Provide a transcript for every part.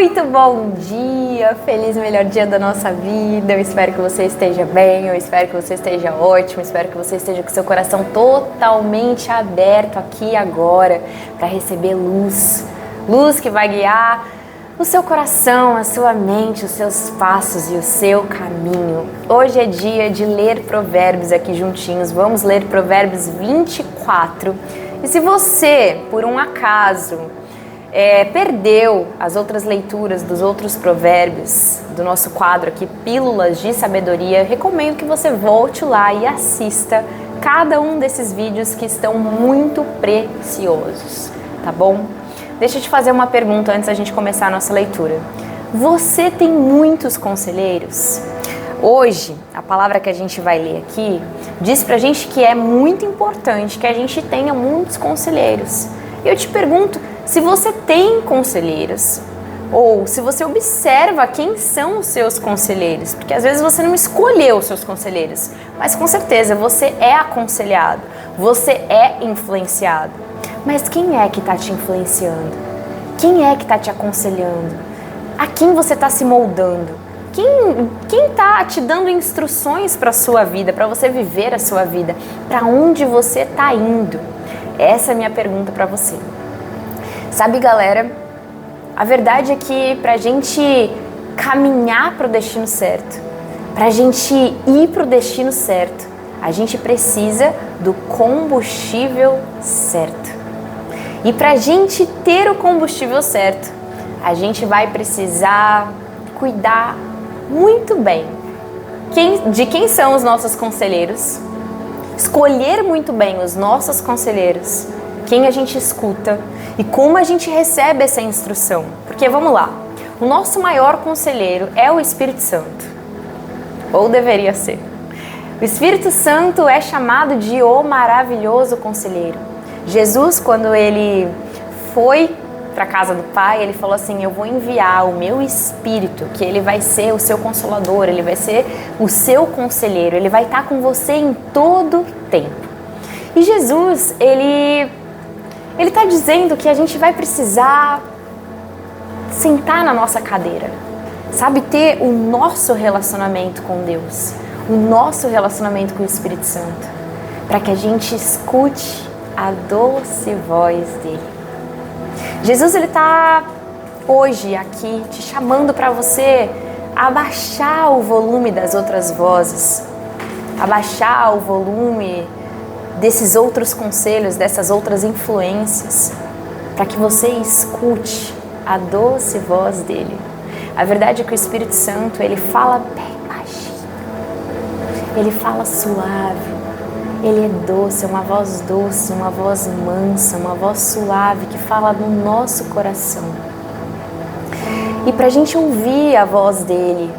Muito bom dia, feliz melhor dia da nossa vida. Eu espero que você esteja bem, eu espero que você esteja ótimo, eu espero que você esteja com seu coração totalmente aberto aqui agora para receber luz. Luz que vai guiar o seu coração, a sua mente, os seus passos e o seu caminho. Hoje é dia de ler Provérbios aqui juntinhos. Vamos ler Provérbios 24. E se você, por um acaso, perdeu as outras leituras dos outros provérbios do nosso quadro aqui, Pílulas de Sabedoria, recomendo que você volte lá e assista cada um desses vídeos que estão muito preciosos, tá bom? Deixa eu te fazer uma pergunta antes da gente começar a nossa leitura. Você tem muitos conselheiros? Hoje, a palavra que a gente vai ler aqui diz pra gente que é muito importante que a gente tenha muitos conselheiros. E eu te pergunto, se você tem conselheiros, ou se você observa quem são os seus conselheiros, porque às vezes você não escolheu os seus conselheiros, mas com certeza você é aconselhado, você é influenciado. Mas quem é que está te influenciando? Quem é que está te aconselhando? A quem você está se moldando? Quem está te dando instruções para a sua vida, para você viver a sua vida? Para onde você está indo? Essa é a minha pergunta para você. Sabe, galera, a verdade é que pra gente caminhar pro destino certo, pra gente ir pro destino certo, a gente precisa do combustível certo. E pra gente ter o combustível certo, a gente vai precisar cuidar muito bem de quem são os nossos conselheiros, escolher muito bem os nossos conselheiros, quem a gente escuta e como a gente recebe essa instrução. Porque vamos lá, o nosso maior conselheiro é o Espírito Santo, ou deveria ser. O Espírito Santo é chamado de o maravilhoso conselheiro. Jesus, quando ele foi para a casa do Pai, ele falou assim: eu vou enviar o meu Espírito, que ele vai ser o seu consolador, ele vai ser o seu conselheiro, ele vai estar com você em todo tempo. E Jesus, ele está dizendo que a gente vai precisar sentar na nossa cadeira, sabe? Ter o nosso relacionamento com Deus, o nosso relacionamento com o Espírito Santo, para que a gente escute a doce voz dele. Jesus, ele está hoje aqui te chamando para você abaixar o volume das outras vozes, abaixar o volume desses outros conselhos, dessas outras influências, para que você escute a doce voz dele. A verdade é que o Espírito Santo, ele fala bem baixinho, ele fala suave, ele é doce, é uma voz doce, uma voz mansa, uma voz suave que fala no nosso coração. E para a gente ouvir a voz dele,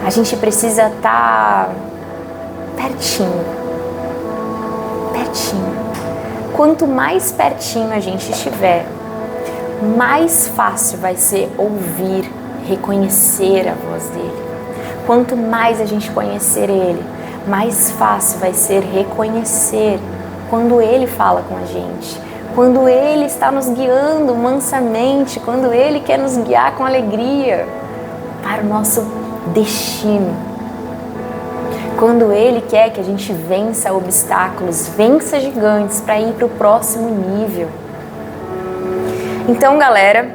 a gente precisa estar pertinho. Quanto mais pertinho a gente estiver, mais fácil vai ser ouvir, reconhecer a voz dele. Quanto mais a gente conhecer ele, mais fácil vai ser reconhecer quando ele fala com a gente, quando ele está nos guiando mansamente, quando ele quer nos guiar com alegria para o nosso destino. Quando ele quer que a gente vença obstáculos, vença gigantes para ir para o próximo nível. Então, galera,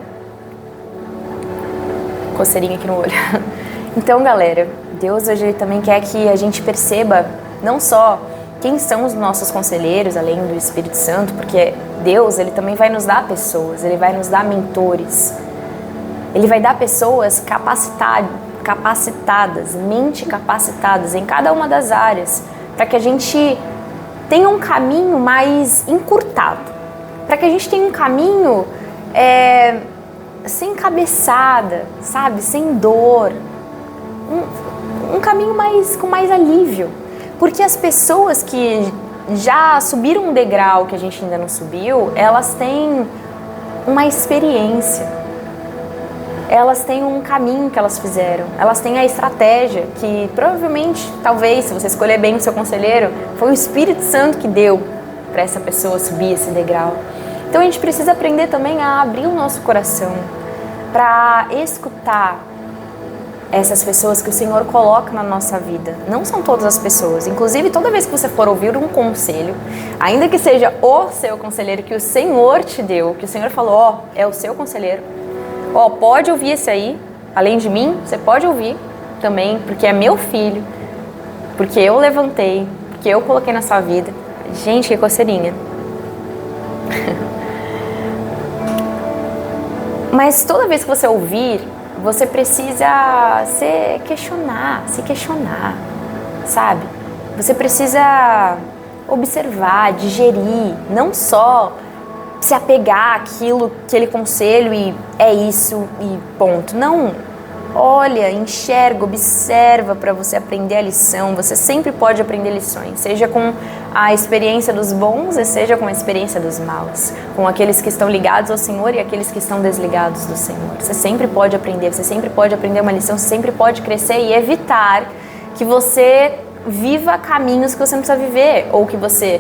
coceirinha aqui no olho. Então, galera, Deus hoje também quer que a gente perceba não só quem são os nossos conselheiros, além do Espírito Santo, porque Deus, ele também vai nos dar pessoas, ele vai nos dar mentores, ele vai dar pessoas capacitadas, mente capacitadas em cada uma das áreas, para que a gente tenha um caminho mais encurtado, para que a gente tenha um caminho sem cabeçada, sabe, sem dor, um caminho com mais alívio, porque as pessoas que já subiram um degrau que a gente ainda não subiu, elas têm uma experiência, elas têm um caminho que elas fizeram, elas têm a estratégia que provavelmente, talvez, se você escolher bem o seu conselheiro, foi o Espírito Santo que deu para essa pessoa subir esse degrau. Então a gente precisa aprender também a abrir o nosso coração, para escutar essas pessoas que o Senhor coloca na nossa vida. Não são todas as pessoas. Inclusive, toda vez que você for ouvir um conselho, ainda que seja o seu conselheiro que o Senhor te deu, que o Senhor falou, é o seu conselheiro, pode ouvir esse aí, além de mim, você pode ouvir também, porque é meu filho, porque eu levantei, porque eu coloquei na sua vida. Gente, que coceirinha. Mas toda vez que você ouvir, você precisa se questionar, sabe? Você precisa observar, digerir, não só se apegar àquilo, aquele conselho e é isso e ponto. Não, olha, enxerga, observa para você aprender a lição. Você sempre pode aprender lições, seja com a experiência dos bons e seja com a experiência dos maus, com aqueles que estão ligados ao Senhor e aqueles que estão desligados do Senhor. Você sempre pode aprender, você sempre pode aprender uma lição, você sempre pode crescer e evitar que você viva caminhos que você não precisa viver, ou que você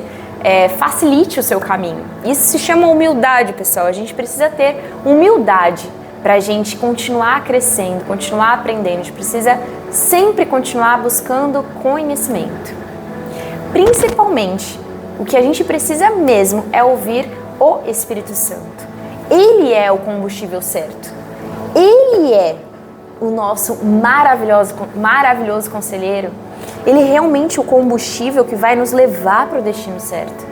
facilite o seu caminho. Isso se chama humildade, pessoal. A gente precisa ter humildade para a gente continuar crescendo, continuar aprendendo. A gente precisa sempre continuar buscando conhecimento. Principalmente, o que a gente precisa mesmo é ouvir o Espírito Santo. Ele é o combustível certo. Ele é o nosso maravilhoso conselheiro. Ele é realmente o combustível que vai nos levar para o destino certo.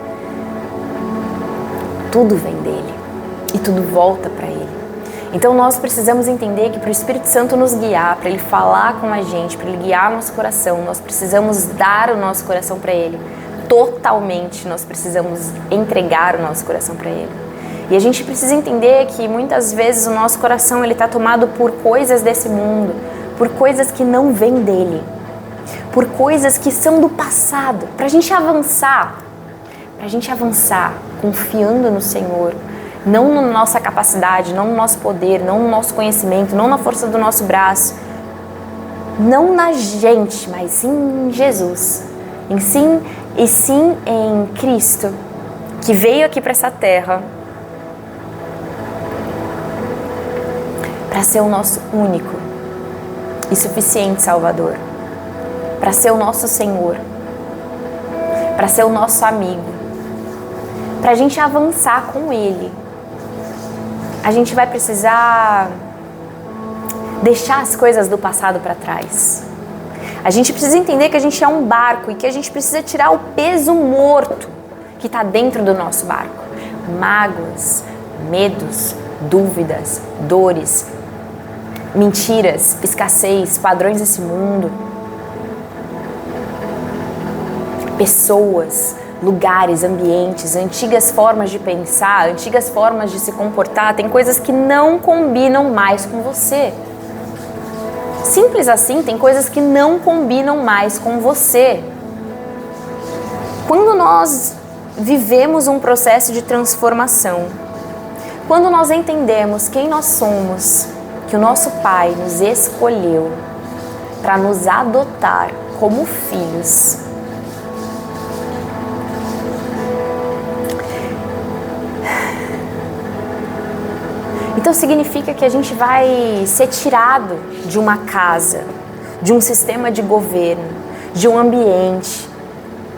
Tudo vem dele e tudo volta para ele. Então nós precisamos entender que para o Espírito Santo nos guiar, para ele falar com a gente, para ele guiar nosso coração, nós precisamos dar o nosso coração para ele. Totalmente nós precisamos entregar o nosso coração para ele. E a gente precisa entender que muitas vezes o nosso coração está tomado por coisas desse mundo, por coisas que não vêm dele, por coisas que são do passado. Para a gente avançar confiando no Senhor, não na nossa capacidade, não no nosso poder, não no nosso conhecimento, não na força do nosso braço, não na gente, mas sim em Jesus, sim em Cristo, que veio aqui para essa terra para ser o nosso único e suficiente Salvador, para ser o nosso Senhor, para ser o nosso amigo. Para a gente avançar com Ele, a gente vai precisar deixar as coisas do passado para trás. A gente precisa entender que a gente é um barco e que a gente precisa tirar o peso morto que está dentro do nosso barco. Mágoas, medos, dúvidas, dores, mentiras, escassez, padrões desse mundo, pessoas, lugares, ambientes, antigas formas de pensar, antigas formas de se comportar. Tem coisas que não combinam mais com você. Simples assim, tem coisas que não combinam mais com você. Quando nós vivemos um processo de transformação, quando nós entendemos quem nós somos, que o nosso Pai nos escolheu para nos adotar como filhos, então significa que a gente vai ser tirado de uma casa, de um sistema de governo, de um ambiente,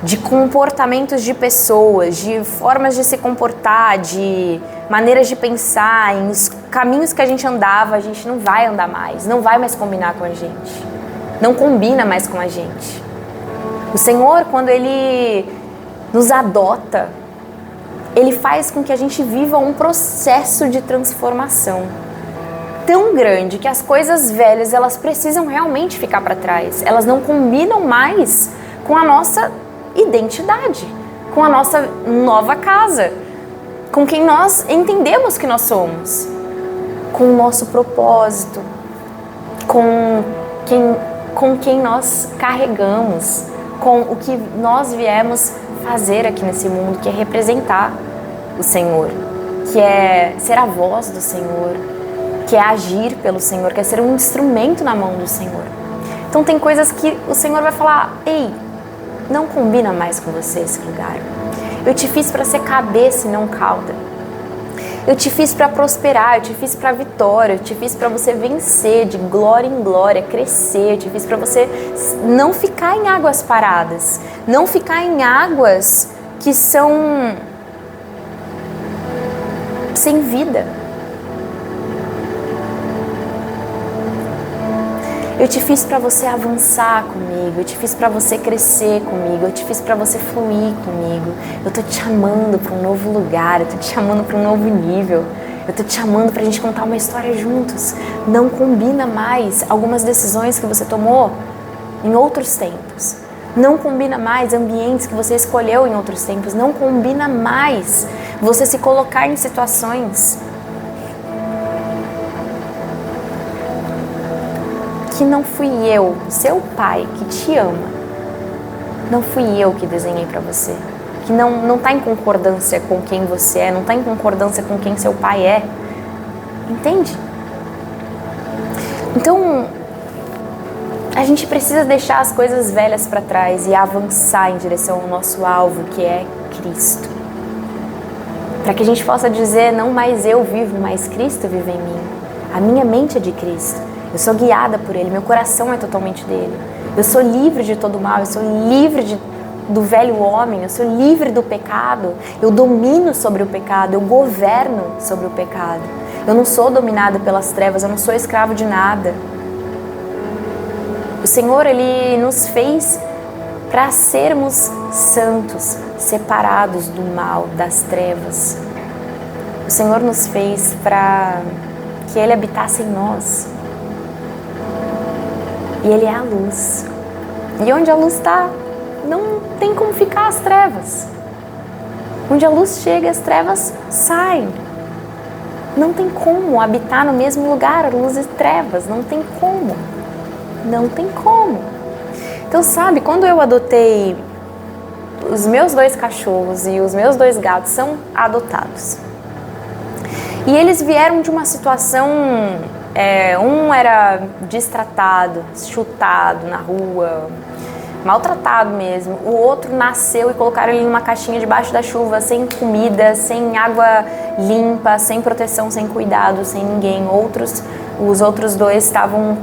de comportamentos de pessoas, de formas de se comportar, de maneiras de pensar, em os caminhos que a gente andava, a gente não vai andar mais, não vai mais combinar com a gente, não combina mais com a gente. O Senhor, quando Ele nos adota, Ele faz com que a gente viva um processo de transformação tão grande que as coisas velhas, elas precisam realmente ficar para trás. Elas não combinam mais com a nossa identidade, com a nossa nova casa, com quem nós entendemos que nós somos, com o nosso propósito, com quem nós carregamos, com o que nós viemos fazer aqui nesse mundo, que é representar o Senhor, que é ser a voz do Senhor, que é agir pelo Senhor, que é ser um instrumento na mão do Senhor. Então tem coisas que o Senhor vai falar: ei, não combina mais com você esse lugar. Eu te fiz para ser cabeça e não cauda. Eu te fiz para prosperar, eu te fiz para vitória, eu te fiz para você vencer de glória em glória, crescer, eu te fiz para você não ficar em águas paradas, não ficar em águas que são sem vida. Eu te fiz para você avançar comigo, eu te fiz para você crescer comigo, eu te fiz para você fluir comigo. Eu tô te chamando para um novo lugar, eu tô te chamando para um novo nível. Eu tô te chamando pra gente contar uma história juntos. Não combina mais algumas decisões que você tomou em outros tempos. Não combina mais ambientes que você escolheu em outros tempos. Não combina mais você se colocar em situações que não fui eu, seu pai, que te ama. Não fui eu que desenhei pra você. Que não tá em concordância com quem você é, não tá em concordância com quem seu pai é. Entende? Então, a gente precisa deixar as coisas velhas pra trás e avançar em direção ao nosso alvo, que é Cristo. Para que a gente possa dizer, não mais eu vivo, mas Cristo vive em mim. A minha mente é de Cristo. Eu sou guiada por Ele, meu coração é totalmente dele. Eu sou livre de todo mal, eu sou livre do velho homem, eu sou livre do pecado, eu domino sobre o pecado, eu governo sobre o pecado. Eu não sou dominada pelas trevas, eu não sou escravo de nada. O Senhor, Ele nos fez para sermos santos, separados do mal, das trevas. O Senhor nos fez para que Ele habitasse em nós. E Ele é a luz. E onde a luz está, não tem como ficar as trevas. Onde a luz chega, as trevas saem. Não tem como habitar no mesmo lugar, luz e trevas. Não tem como. Não tem como. Então, sabe, quando eu adotei os meus 2 cachorros e os meus 2 gatos são adotados. E eles vieram de uma situação... um era destratado, chutado na rua, maltratado mesmo. O outro nasceu e colocaram ele numa caixinha debaixo da chuva, sem comida, sem água limpa, sem proteção, sem cuidado, sem ninguém. Os outros 2 estavam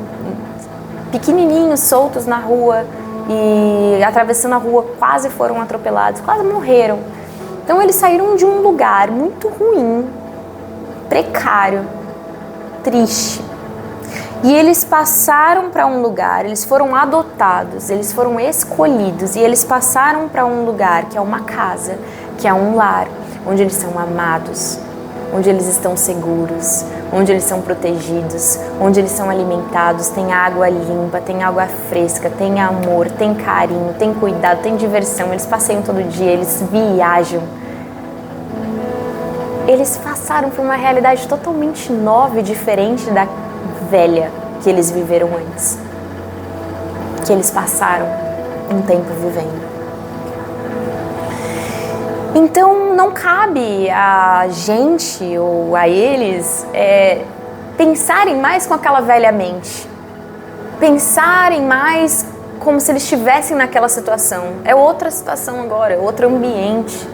pequenininhos, soltos na rua e atravessando a rua quase foram atropelados, quase morreram. Então eles saíram de um lugar muito ruim, precário, triste. E eles passaram para um lugar, eles foram adotados, eles foram escolhidos e eles passaram para um lugar que é uma casa, que é um lar, onde eles são amados, onde eles estão seguros, onde eles são protegidos, onde eles são alimentados, tem água limpa, tem água fresca, tem amor, tem carinho, tem cuidado, tem diversão, eles passeiam todo dia, eles viajam. Eles passaram por uma realidade totalmente nova e diferente da velha que eles viveram antes. Que eles passaram um tempo vivendo. Então não cabe a gente ou a eles pensarem mais com aquela velha mente. Pensarem mais como se eles estivessem naquela situação. É outra situação agora, é outro ambiente.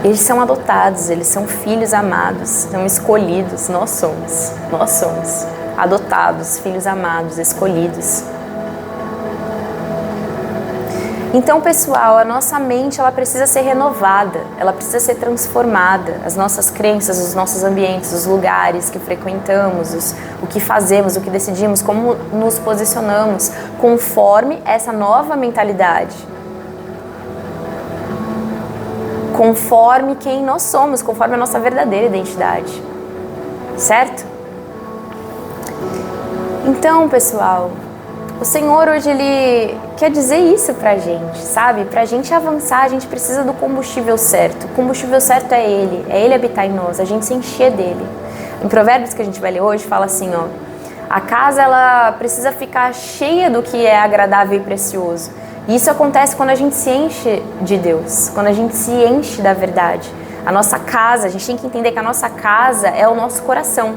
Eles são adotados, eles são filhos amados, são escolhidos, nós somos adotados, filhos amados, escolhidos. Então, pessoal, a nossa mente ela precisa ser renovada, ela precisa ser transformada, as nossas crenças, os nossos ambientes, os lugares que frequentamos, o que fazemos, o que decidimos, como nos posicionamos, conforme essa nova mentalidade. Conforme quem nós somos, conforme a nossa verdadeira identidade, certo? Então, pessoal, o Senhor hoje, Ele quer dizer isso pra gente, sabe? Pra gente avançar, a gente precisa do combustível certo. O combustível certo é Ele habitar em nós, a gente se encher dele. Em Provérbios que a gente vai ler hoje, fala assim, ó, a casa, ela precisa ficar cheia do que é agradável e precioso. E isso acontece quando a gente se enche de Deus, quando a gente se enche da verdade. A nossa casa, a gente tem que entender que a nossa casa é o nosso coração.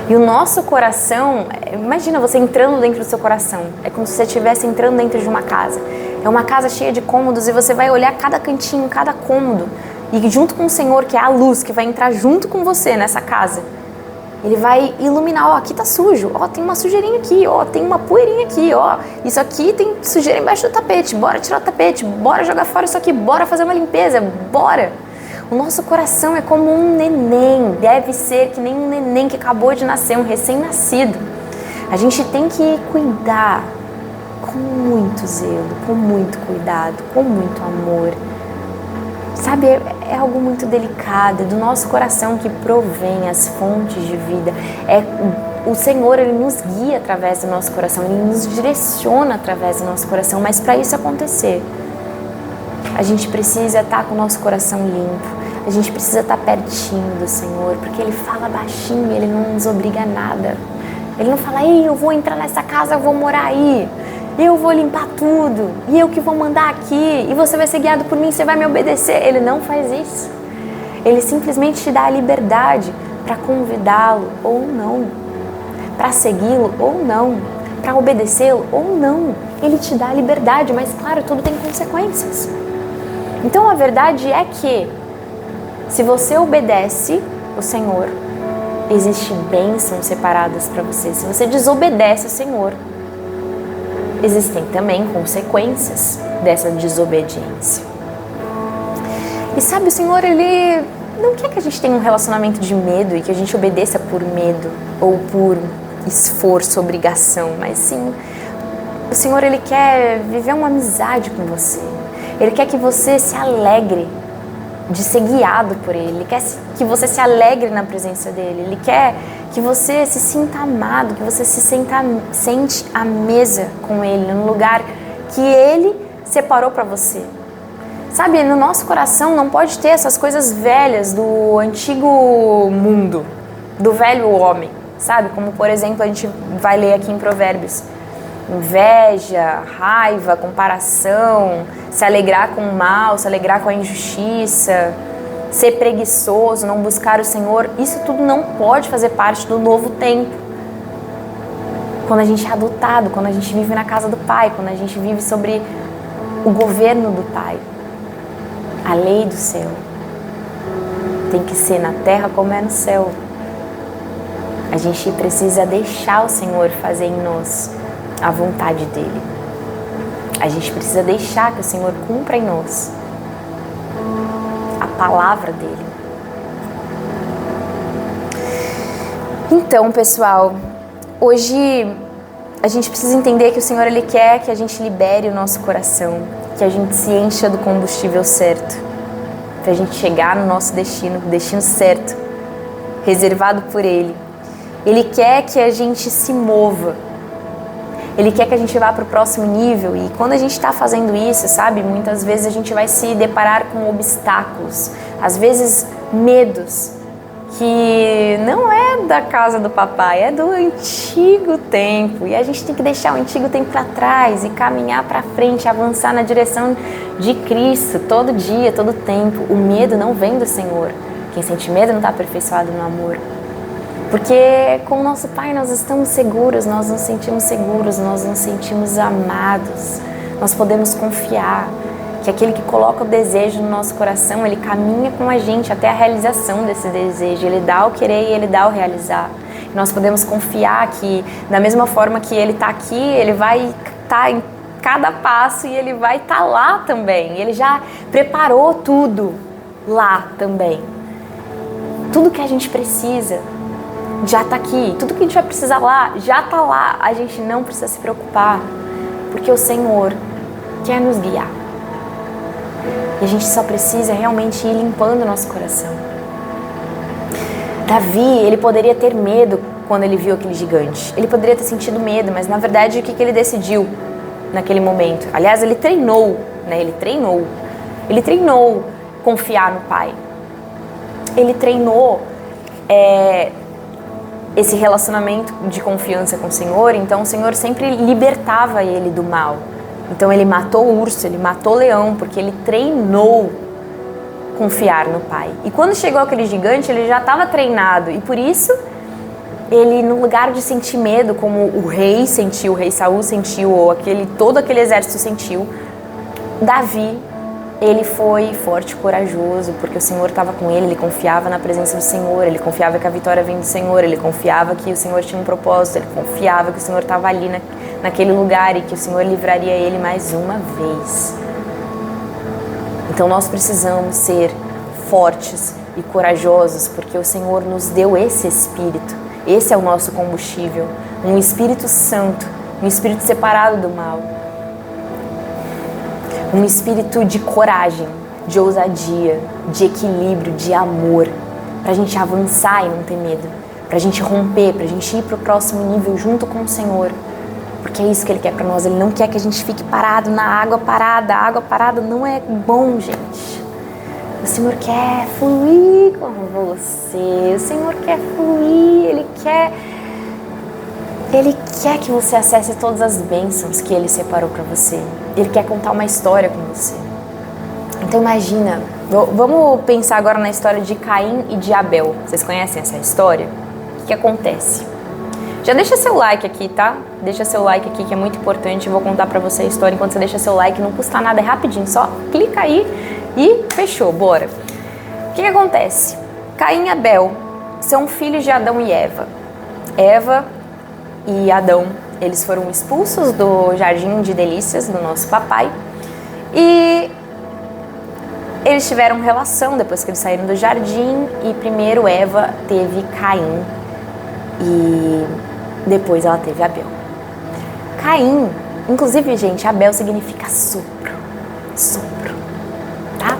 E o nosso coração, imagina você entrando dentro do seu coração. É como se você estivesse entrando dentro de uma casa. É uma casa cheia de cômodos e você vai olhar cada cantinho, cada cômodo. E junto com o Senhor, que é a luz, que vai entrar junto com você nessa casa, Ele vai iluminar, ó, aqui tá sujo, ó, tem uma sujeirinha aqui, ó, tem uma poeirinha aqui, ó, isso aqui tem sujeira embaixo do tapete, bora tirar o tapete, bora jogar fora isso aqui, bora fazer uma limpeza, bora. O nosso coração é como um neném, deve ser que nem um neném que acabou de nascer, um recém-nascido. A gente tem que cuidar com muito zelo, com muito cuidado, com muito amor. Sabe, é algo muito delicado, é do nosso coração que provém as fontes de vida. O Senhor, Ele nos guia através do nosso coração, Ele nos direciona através do nosso coração, mas para isso acontecer, a gente precisa estar com o nosso coração limpo, a gente precisa estar pertinho do Senhor, porque Ele fala baixinho, Ele não nos obriga a nada. Ele não fala, ei, eu vou entrar nessa casa, eu vou morar aí. Eu vou limpar tudo, e eu que vou mandar aqui, e você vai ser guiado por mim, você vai me obedecer. Ele não faz isso. Ele simplesmente te dá a liberdade para convidá-lo ou não, para segui-lo ou não, para obedecê-lo ou não. Ele te dá a liberdade, mas claro, tudo tem consequências. Então a verdade é que, se você obedece o Senhor, existem bênçãos separadas para você. Se você desobedece o Senhor, existem também consequências dessa desobediência. E sabe, o Senhor, Ele não quer que a gente tenha um relacionamento de medo e que a gente obedeça por medo ou por esforço, obrigação, mas sim, o Senhor, Ele quer viver uma amizade com você. Ele quer que você se alegre de ser guiado por Ele. Ele quer que você se alegre na presença dEle. Ele quer que você se sinta amado, que você se sente à mesa com Ele, num lugar que Ele separou para você. Sabe, no nosso coração não pode ter essas coisas velhas do antigo mundo, do velho homem, sabe? Como, por exemplo, a gente vai ler aqui em Provérbios. Inveja, raiva, comparação, se alegrar com o mal, se alegrar com a injustiça, ser preguiçoso, não buscar o Senhor, isso tudo não pode fazer parte do novo tempo. Quando a gente é adotado, quando a gente vive na casa do Pai, quando a gente vive sobre o governo do Pai, a lei do céu tem que ser na terra como é no céu. A gente precisa deixar o Senhor fazer em nós a vontade dEle. A gente precisa deixar que o Senhor cumpra em nós a palavra dEle. Então, pessoal, hoje a gente precisa entender que o Senhor, Ele quer que a gente libere o nosso coração, que a gente se encha do combustível certo, para a gente chegar no nosso destino, o destino certo, reservado por Ele. Ele quer que a gente se mova. Ele quer que a gente vá para o próximo nível, e quando a gente está fazendo isso, sabe, muitas vezes a gente vai se deparar com obstáculos, às vezes medos, que não é da casa do papai, é do antigo tempo, e a gente tem que deixar o antigo tempo para trás e caminhar para frente, avançar na direção de Cristo, todo dia, todo tempo. O medo não vem do Senhor. Quem sente medo não está aperfeiçoado no amor. Porque com o nosso Pai nós estamos seguros, nós nos sentimos seguros, nós nos sentimos amados, nós podemos confiar que aquele que coloca o desejo no nosso coração, Ele caminha com a gente até a realização desse desejo, Ele dá o querer e Ele dá o realizar. E nós podemos confiar que, da mesma forma que Ele está aqui, Ele vai estar em cada passo e Ele vai estar lá também. Ele já preparou tudo lá também. Tudo que a gente precisa já está aqui, tudo que a gente vai precisar lá, já está lá. A gente não precisa se preocupar, porque o Senhor quer nos guiar. E a gente só precisa realmente ir limpando o nosso coração. Davi, ele poderia ter medo quando ele viu aquele gigante. Ele poderia ter sentido medo, mas na verdade o que ele decidiu naquele momento? Aliás, ele treinou, né? Ele treinou confiar no Pai. Ele treinou esse relacionamento de confiança com o Senhor, então o Senhor sempre libertava ele do mal. Então ele matou o urso, ele matou o leão, porque ele treinou confiar no Pai. E quando chegou aquele gigante, ele já estava treinado, e por isso ele, no lugar de sentir medo, como o rei sentiu, o rei Saul sentiu, ou todo aquele exército sentiu, Davi ele foi forte e corajoso, porque o Senhor estava com ele confiava na presença do Senhor, ele confiava que a vitória vem do Senhor, ele confiava que o Senhor tinha um propósito, ele confiava que o Senhor estava ali naquele lugar e que o Senhor livraria ele mais uma vez. Então nós precisamos ser fortes e corajosos, porque o Senhor nos deu esse Espírito, esse é o nosso combustível, um Espírito Santo, um Espírito separado do mal. Um espírito de coragem, de ousadia, de equilíbrio, de amor, para a gente avançar e não ter medo, para a gente romper, para a gente ir para o próximo nível junto com o Senhor, porque é isso que Ele quer para nós. Ele não quer que a gente fique parado na água parada. A água parada não é bom, gente. O Senhor quer fluir com você, o Senhor quer fluir, Ele quer que você acesse todas as bênçãos que Ele separou para você. Ele quer contar uma história com você. Então imagina, vamos pensar agora na história de Caim e de Abel. Vocês conhecem essa história? O que acontece? Já deixa seu like aqui, tá? Deixa seu like aqui que é muito importante. Eu vou contar pra você a história. Enquanto você deixa seu like, não custa nada, é rapidinho. Só clica aí e fechou, bora. O que acontece? Caim e Abel são filhos de Adão e Eva. Eva e Adão, eles foram expulsos do jardim de delícias do nosso papai e eles tiveram relação depois que eles saíram do jardim e primeiro Eva teve Caim e depois ela teve Abel. Caim, inclusive, gente, Abel significa sopro, tá?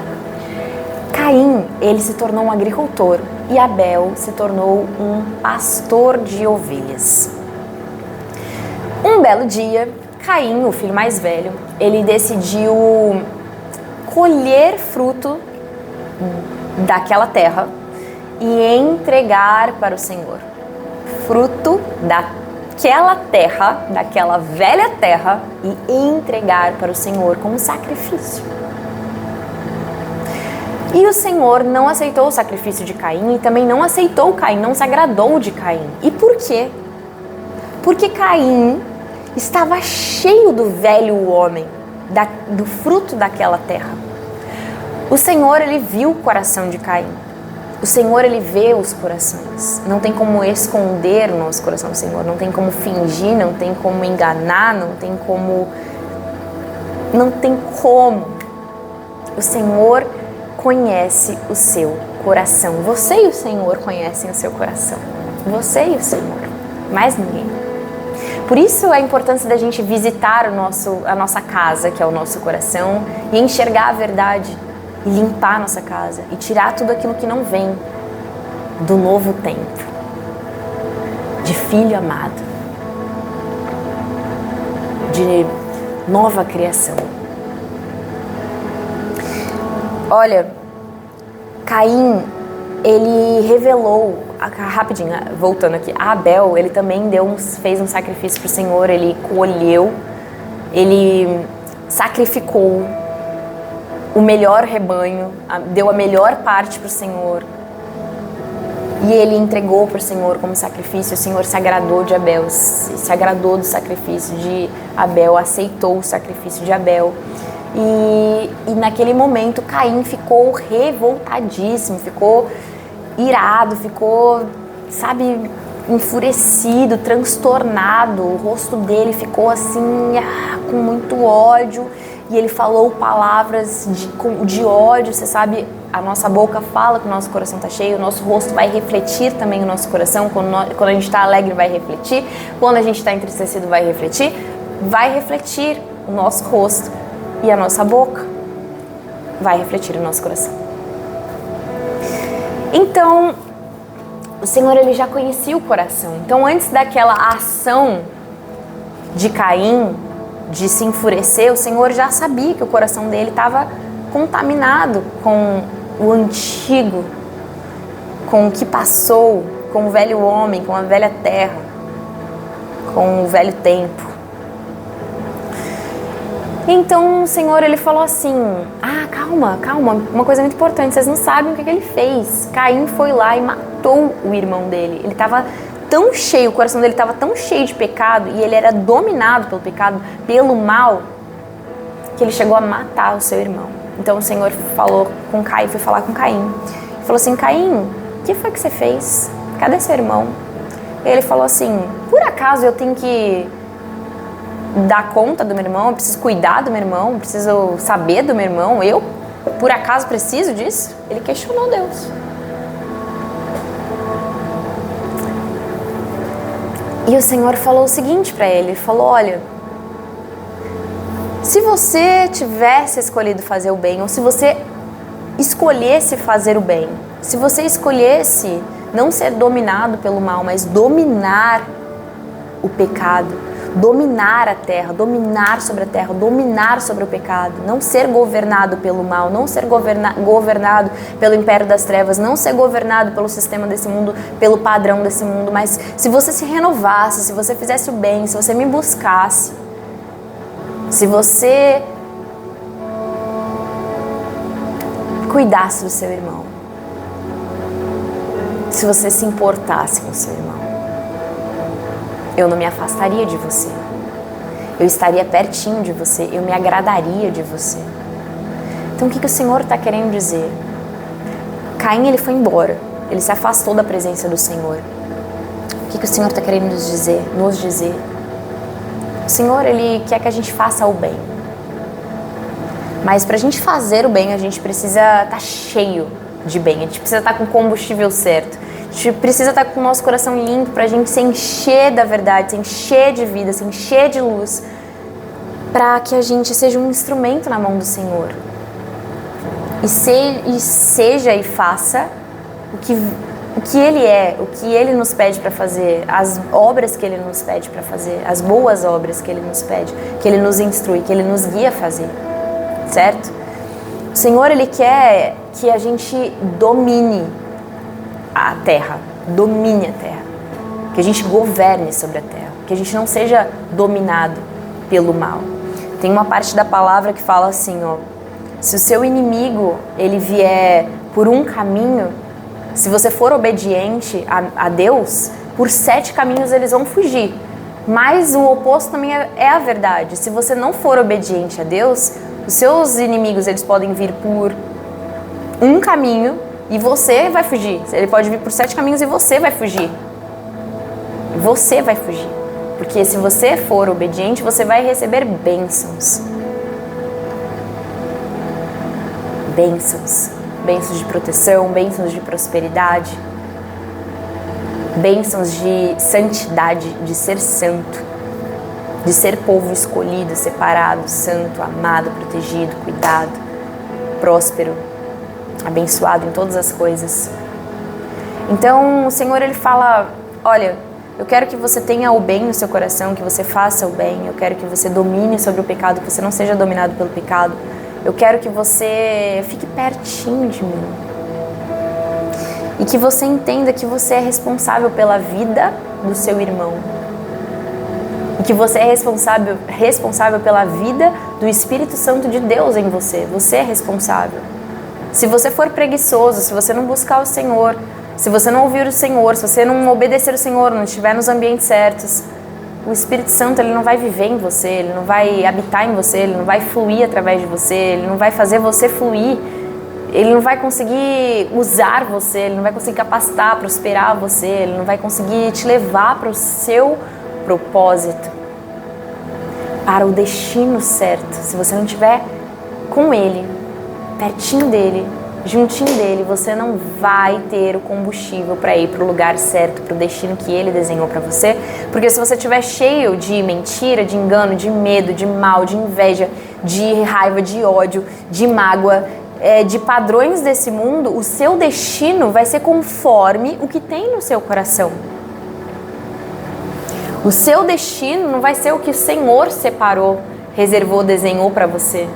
Caim, ele se tornou um agricultor e Abel se tornou um pastor de ovelhas. Um belo dia, Caim, o filho mais velho, ele decidiu colher fruto daquela terra e entregar para o Senhor. Fruto daquela terra, daquela velha terra, e entregar para o Senhor como sacrifício. E o Senhor não aceitou o sacrifício de Caim e também não aceitou Caim, não se agradou de Caim. E por quê? Porque Caim estava cheio do velho homem, do fruto daquela terra. O Senhor, Ele viu o coração de Caim. O Senhor, Ele vê os corações. Não tem como esconder o nosso coração do Senhor. Não tem como fingir, não tem como enganar, não tem como. O Senhor conhece o seu coração. Você e o Senhor conhecem o seu coração. Você e o Senhor. Mais ninguém. Por isso a importância da gente visitar a nossa casa, que é o nosso coração, e enxergar a verdade, e limpar a nossa casa, e tirar tudo aquilo que não vem do novo tempo, de filho amado, de nova criação. Olha, Caim, ele revelou, rapidinho, voltando aqui, Abel, ele também fez um sacrifício para o Senhor, ele colheu, ele sacrificou o melhor rebanho, deu a melhor parte para o Senhor e ele entregou para o Senhor como sacrifício. O Senhor se agradou de Abel, se agradou do sacrifício de Abel, aceitou o sacrifício de Abel. E naquele momento Caim ficou revoltadíssimo, ficou irado, ficou, enfurecido, transtornado. O rosto dele ficou assim, com muito ódio, e ele falou palavras de ódio. Você sabe, a nossa boca fala que o nosso coração está cheio, o nosso rosto vai refletir também o nosso coração. Quando a gente está alegre, vai refletir. Quando a gente está entristecido, vai refletir o nosso rosto. E a nossa boca vai refletir o nosso coração. Então, o Senhor, Ele já conhecia o coração. Então, antes daquela ação de Caim, de se enfurecer, o Senhor já sabia que o coração dele estava contaminado com o antigo, com o que passou, com o velho homem, com a velha terra, com o velho tempo. Então o Senhor, Ele falou assim, calma, uma coisa muito importante, vocês não sabem o que ele fez. Caim foi lá e matou o irmão dele. Ele estava tão cheio, o coração dele estava tão cheio de pecado, e ele era dominado pelo pecado, pelo mal, que ele chegou a matar o seu irmão. Então o Senhor falou com Caim, foi falar com Caim. Falou assim: Caim, o que foi que você fez? Cadê seu irmão? E ele falou assim: por acaso eu tenho que dar conta do meu irmão? Eu preciso cuidar do meu irmão? Eu preciso saber do meu irmão? Eu, por acaso, preciso disso? Ele questionou Deus. E o Senhor falou o seguinte para ele, falou: olha, se você tivesse escolhido fazer o bem, ou se você escolhesse fazer o bem, se você escolhesse não ser dominado pelo mal, mas dominar o pecado, dominar a terra, dominar sobre a terra, dominar sobre o pecado, não ser governado pelo mal, não ser governado pelo império das trevas, não ser governado pelo sistema desse mundo, pelo padrão desse mundo, mas se você se renovasse, se você fizesse o bem, se você me buscasse, se você cuidasse do seu irmão, se você se importasse com o seu irmão, eu não me afastaria de você. Eu estaria pertinho de você. Eu me agradaria de você. Então o que o Senhor está querendo dizer? Caim, ele foi embora. Ele se afastou da presença do Senhor. O que o Senhor está querendo nos dizer? O Senhor, Ele quer que a gente faça o bem. Mas para a gente fazer o bem, a gente precisa estar cheio de bem. A gente precisa estar com o combustível certo. A gente precisa estar com o nosso coração limpo para a gente se encher da verdade, se encher de vida, se encher de luz, para que a gente seja um instrumento na mão do Senhor. E seja e faça o que Ele é, o que Ele nos pede para fazer, as obras que Ele nos pede para fazer, as boas obras que Ele nos pede, que Ele nos instrui, que Ele nos guia a fazer, certo? O Senhor, Ele quer que a gente domine a terra, que a gente governe sobre a terra, que a gente não seja dominado pelo mal. Tem uma parte da palavra que fala assim, ó: se o seu inimigo, ele vier por um caminho, se você for obediente a Deus, por 7 caminhos eles vão fugir. Mas o oposto também é a verdade. Se você não for obediente a Deus, os seus inimigos, eles podem vir por um caminho e você vai fugir. Ele pode vir por 7 caminhos e você vai fugir. Você vai fugir. Porque se você for obediente, você vai receber bênçãos. Bênçãos. Bênçãos de proteção, bênçãos de prosperidade, bênçãos de santidade, de ser santo, de ser povo escolhido, separado, santo, amado, protegido, cuidado, próspero, abençoado em todas as coisas. Então o Senhor, Ele fala: olha, eu quero que você tenha o bem no seu coração, que você faça o bem, eu quero que você domine sobre o pecado, que você não seja dominado pelo pecado. Eu quero que você fique pertinho de mim. E que você entenda que você é responsável pela vida do seu irmão. E que você é responsável pela vida do Espírito Santo de Deus em você. Você é responsável. Se você for preguiçoso, se você não buscar o Senhor, se você não ouvir o Senhor, se você não obedecer o Senhor, não estiver nos ambientes certos, o Espírito Santo, ele não vai viver em você, ele não vai habitar em você, ele não vai fluir através de você, ele não vai fazer você fluir, ele não vai conseguir usar você, ele não vai conseguir capacitar, prosperar você, ele não vai conseguir te levar para o seu propósito, para o destino certo. Se você não estiver com ele, pertinho dele, juntinho dele, você não vai ter o combustível para ir para o lugar certo, para o destino que ele desenhou para você. Porque se você estiver cheio de mentira, de engano, de medo, de mal, de inveja, de raiva, de ódio, de mágoa, de padrões desse mundo, o seu destino vai ser conforme o que tem no seu coração. O seu destino não vai ser o que o Senhor separou, reservou, desenhou para você.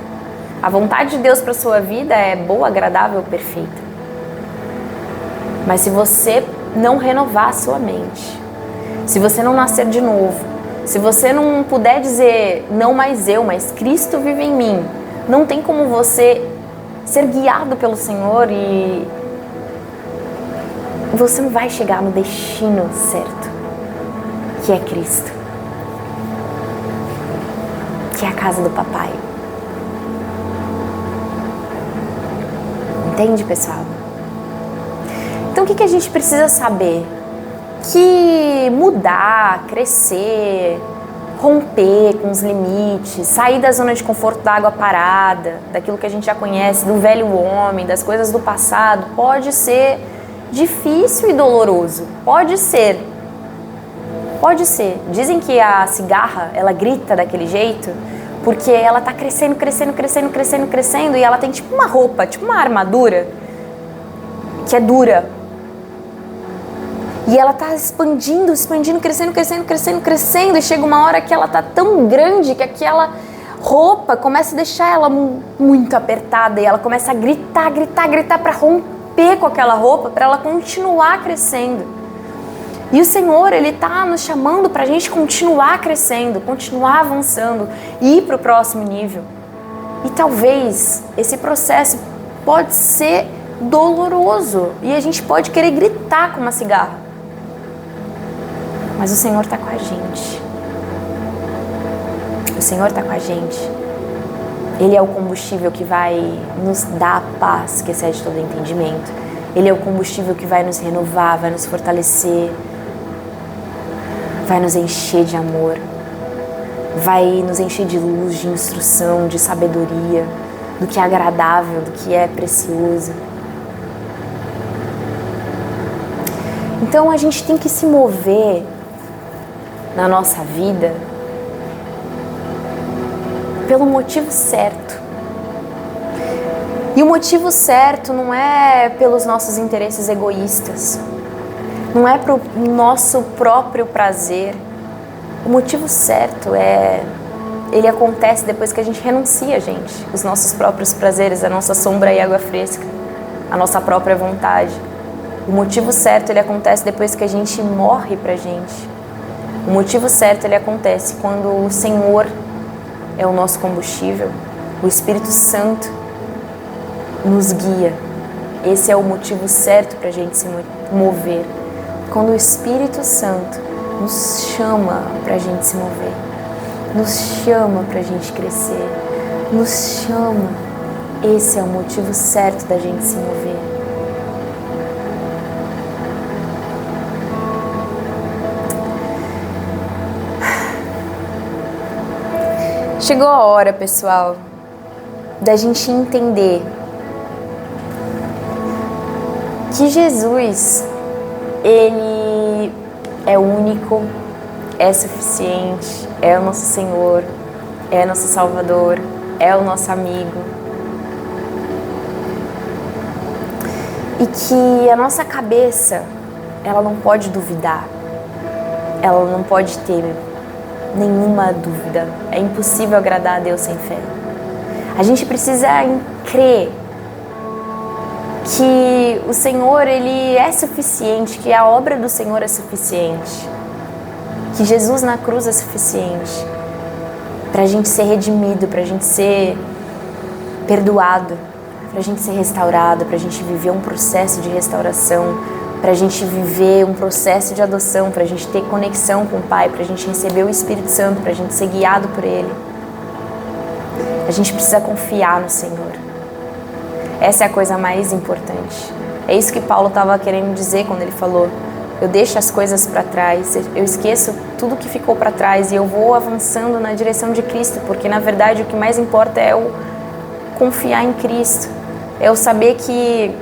A vontade de Deus para sua vida é boa, agradável, perfeita. Mas se você não renovar a sua mente, se você não nascer de novo, se você não puder dizer não mais eu, mas Cristo vive em mim, não tem como você ser guiado pelo Senhor e você não vai chegar no destino certo, que é Cristo, que é a casa do Papai. Entende, pessoal? Então, o que a gente precisa saber? Que mudar, crescer, romper com os limites, sair da zona de conforto da água parada, daquilo que a gente já conhece, do velho homem, das coisas do passado, pode ser difícil e doloroso. Pode ser. Pode ser. Dizem que a cigarra, ela grita daquele jeito porque ela tá crescendo, crescendo, crescendo, crescendo, crescendo e ela tem tipo uma roupa, tipo uma armadura que é dura. E ela tá expandindo, expandindo, crescendo, crescendo, crescendo, crescendo. E chega uma hora que ela tá tão grande que aquela roupa começa a deixar ela muito apertada. E ela começa a gritar, gritar, gritar para romper com aquela roupa, para ela continuar crescendo. E o Senhor, Ele tá nos chamando pra gente continuar crescendo, continuar avançando, ir pro próximo nível. E talvez esse processo pode ser doloroso. E a gente pode querer gritar com uma cigarra. Mas o Senhor está com a gente. O Senhor está com a gente. Ele é o combustível que vai nos dar a paz que excede todo entendimento. Ele é o combustível que vai nos renovar, vai nos fortalecer, vai nos encher de amor, vai nos encher de luz, de instrução, de sabedoria, do que é agradável, do que é precioso. Então a gente tem que se mover na nossa vida pelo motivo certo. E o motivo certo não é pelos nossos interesses egoístas, não é para o nosso próprio prazer. O motivo certo ele acontece depois que a gente renuncia, gente, os nossos próprios prazeres, a nossa sombra e água fresca, a nossa própria vontade. O motivo certo ele acontece depois que a gente morre pra gente. O motivo certo ele acontece quando o Senhor é o nosso combustível, o Espírito Santo nos guia. Esse é o motivo certo para a gente se mover. Quando o Espírito Santo nos chama para a gente se mover, nos chama para a gente crescer, nos chama. Esse é o motivo certo da gente se mover. Chegou a hora, pessoal, da gente entender que Jesus, Ele é único, é suficiente, é o nosso Senhor, é nosso Salvador, é o nosso amigo. E que a nossa cabeça, ela não pode duvidar, ela não pode ter nenhuma dúvida. É impossível agradar a Deus sem fé. A gente precisa crer que o Senhor, Ele é suficiente, que a obra do Senhor é suficiente, que Jesus na cruz é suficiente para a gente ser redimido, para a gente ser perdoado, para a gente ser restaurado, para a gente viver um processo de restauração, para a gente viver um processo de adoção, para a gente ter conexão com o Pai, para a gente receber o Espírito Santo, para a gente ser guiado por Ele. A gente precisa confiar no Senhor. Essa é a coisa mais importante. É isso que Paulo estava querendo dizer quando ele falou: eu deixo as coisas para trás, eu esqueço tudo que ficou para trás e eu vou avançando na direção de Cristo, porque na verdade o que mais importa é eu confiar em Cristo, é eu saber que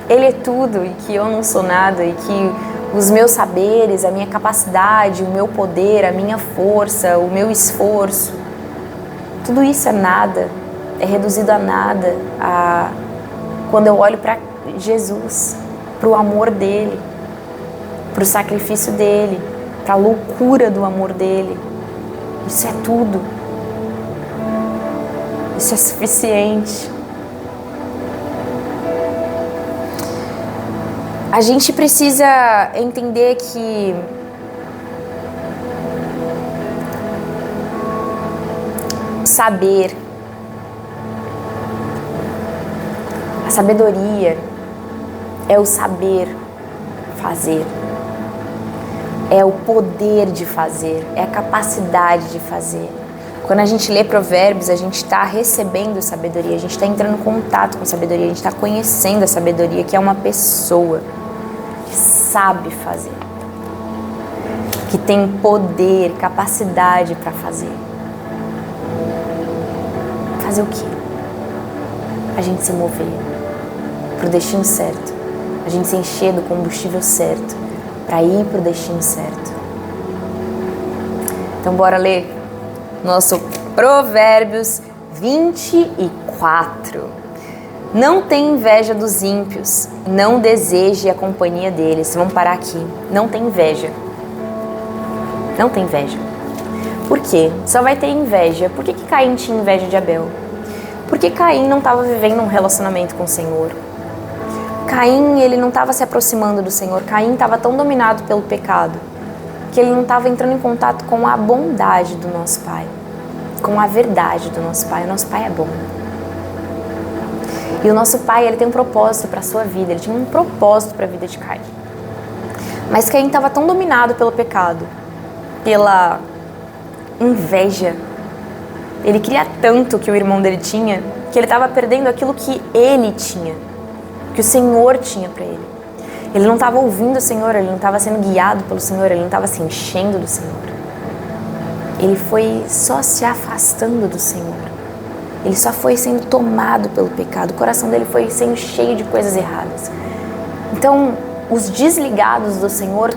Ele é tudo e que eu não sou nada e que os meus saberes, a minha capacidade, o meu poder, a minha força, o meu esforço, tudo isso é nada, é reduzido a nada quando eu olho para Jesus, para o amor dEle, para o sacrifício dEle, para a loucura do amor dEle. Isso é tudo. Isso é suficiente. A gente precisa entender que saber, a sabedoria é o saber fazer, é o poder de fazer, é a capacidade de fazer. Quando a gente lê Provérbios, a gente está recebendo sabedoria, a gente está entrando em contato com sabedoria, a gente está conhecendo a sabedoria, que é uma pessoa que sabe fazer, que tem poder, capacidade para fazer. Fazer o quê? A gente se mover para o destino certo, a gente se encher do combustível certo, para ir para o destino certo. Então bora ler nosso Provérbios 24. Não tenha inveja dos ímpios, não deseje a companhia deles. Vamos parar aqui. Não tem inveja. Não tem inveja. Por quê? Só vai ter inveja. Por que Caim tinha inveja de Abel? Porque Caim não estava vivendo um relacionamento com o Senhor. Caim, ele não estava se aproximando do Senhor. Caim estava tão dominado pelo pecado que ele não estava entrando em contato com a bondade do nosso Pai, com a verdade do nosso Pai. O nosso Pai é bom. E o nosso Pai, ele tem um propósito para a sua vida, ele tinha um propósito para a vida de Caim. Mas Caim estava tão dominado pelo pecado, pela inveja. Ele queria tanto que o irmão dele tinha, que ele estava perdendo aquilo que ele tinha, que o Senhor tinha para ele. Ele não estava ouvindo o Senhor, ele não estava sendo guiado pelo Senhor, ele não estava se enchendo do Senhor. Ele foi só se afastando do Senhor. Ele só foi sendo tomado pelo pecado. O coração dele foi sendo cheio de coisas erradas. Então, os desligados do Senhor,